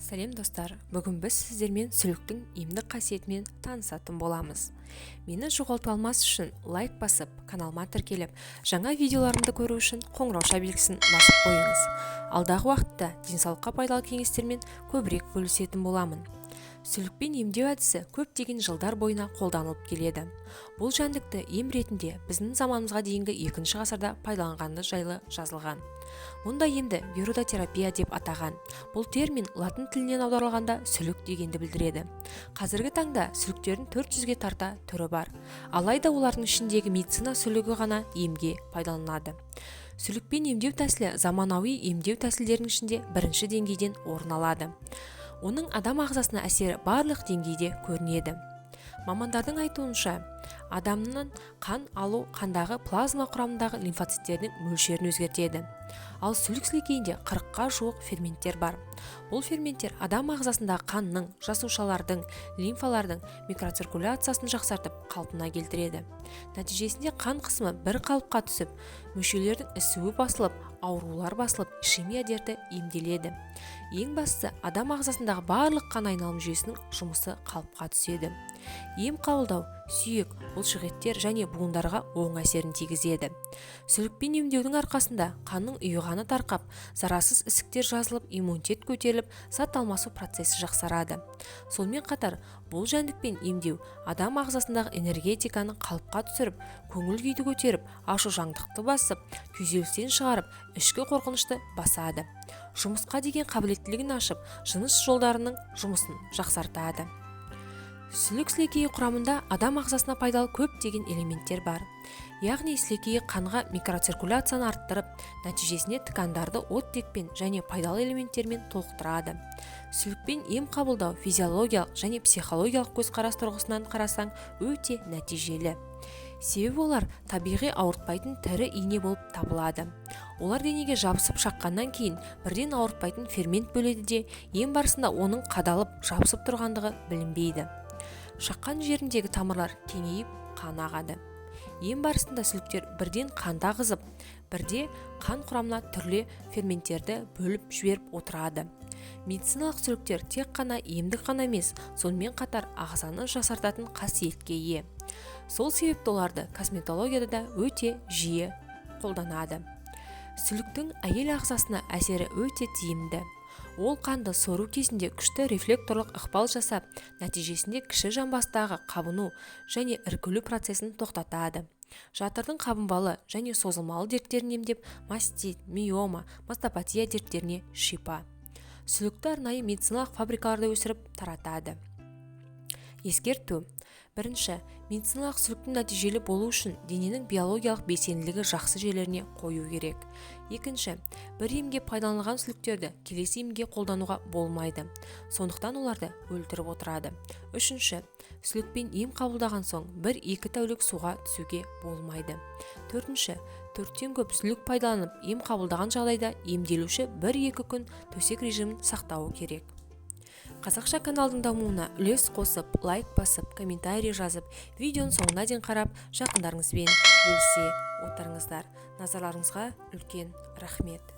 Сәлем достар, бүгін біз сіздермен сүліктің емдік қасиетімен танысатын боламыз. Мені жоғалтып алмас үшін лайк басып, каналыма тіркеліп, жаңа видеоларымды көру үшін қоңырауша белгісін басып қойыңыз. Алдағы уақытта денсаулыққа пайдалы кеңестермен көбірек бөлісетін боламын. Сүлікпен емдеу әдісі көптеген жылдар бойына қолданылып келеді. Бұл жәндікті ем ретінде біздің заманымызға дейінгі 2 ғасырда пайдаланғаны жайлы жазылған. Мұндай емді вирудотерапия деп атаған. Бұл термин латын тілінен аударылғанда сүлік дегенді білдіреді. Қазіргі таңда сүліктердің 400-ге тарта түрі бар. Алайда олардың ішіндегі медицина сүлігі ғана емге пайдаланады. Сүлікпен емдеу тәсілі заманауи емдеу тәсілдерінің ішінде бірінші деңгейден орын алады. Оның адам ағзасына әсері барлық деңгейде көрінеді. Мамандардың айтуынша, адамның қан алу қандағы плазма құрамындағы лимфоциттердің мөлшерін өзгертеді. Ал сүлік сілекейінде 40-қа жуық ферменттер бар. Бұл ферменттер адам ағзасындағы қанның, жасушалардың, лимфалардың микроциркуляциясын жақсартып, қалпына келтіреді. Нәтижесінде қан қысымы бір қалыпқа түсіп, мүшелердің ісуі басылып, аурулар басылып, ишемия дерті емделеді. Ең бастысы, адам ағзасындағы барлық қан айналым жүйесінің жұмысы қалыпқа түседі. Ем қабылдау сүйек, бұлшықеттер және буындарға оң әсерін тигізеді. Сүлікпен емдеудің арқасында қанның ұйығаны тарқап, зарарсыз ісіктер жазылып, иммунитет көтеріліп, зат алмасу процесі жақсарады. Сонымен қатар, бұл жәндікпен емдеу адам ағзасындағы энергетиканы қалыпқа түсіріп, көңіл күйді көтеріп, ашушаңдықты басып, күйзелістен шығарып, ішкі қорқынышты басады. Жұмысқа деген қабілеттілігін ашып, жыныс жолдарының жұмысын жақсартады. Сүлік сілекейі құрамында адам ағзасына пайдалы көптеген элементтер бар. Яғни сілекейі қанға микроциркуляцияны арттырып, нәтижесінде ткандарды оттекпен және пайдалы элементтермен толықтырады. Сүлікпен ем қабылдау физиологиялық және психологиялық көзқарас тұрғысынан қарасаң өте нәтижелі. Себебі олар табиғи ауыртпайтын тірі ине болып табылады. Олар денеге жабысып шаққаннан кейін бірден ауыртпайтын фермент бөледі де, ем барысында оның қадалып жабысып тұрғандығы білінбейді. Шаққан жеріндегі тамырлар кеңейіп, қан ағады. Ем барысында сүліктер бірден қанда ағызып, бірде қан құрамына түрлі ферменттерді бөліп жіберіп отырады. Медициналық сүліктер тек қана емдік қана емес, сонымен қатар ағзаны жасартатын қасиетке ие. Сол себепті оларды косметологияда да өте жиі қолданады. Сүліктің әйел ағзасына әсері өте тиімді. Ол қанды сору кезінде күшті рефлекторлық ықпал жасап, нәтижесінде кіші жамбастағы қабыну және іркілу процесін тоқтатады. Жатырдың қабынбалы және созылмалы дерттерін емдеп, мастит, миома, мастопатия дерттеріне шипа. Сүлікті арнайы медициналық фабрикаларда өсіріп таратады. Ескерту. Бірінші, медициналық сүліктің нәтижелі болу үшін дененің биологиялық белсенділігі жақсы жерлеріне қою керек. Екінші, бір емге пайдаланылған сүліктерді келесі емге қолдануға болмайды. Сондықтан оларды өлтіріп отырады. Үшінші, сүлікпен ем қабылдаған соң 1-2 тәулік суға түсуге болмайды. Төртінші, 4-тен көп сүлік пайдаланып ем қабылдаған жағдайда емделуші 1-2 күн төсек режимін сақтауы керек. Қазақша каналдың дамуына үлес қосып, лайк басып, комментарий жазып, видеоның соңына дейін қарап, жақындарыңызбен бөлісе отырыңыздар. Назарларыңызға үлкен рахмет.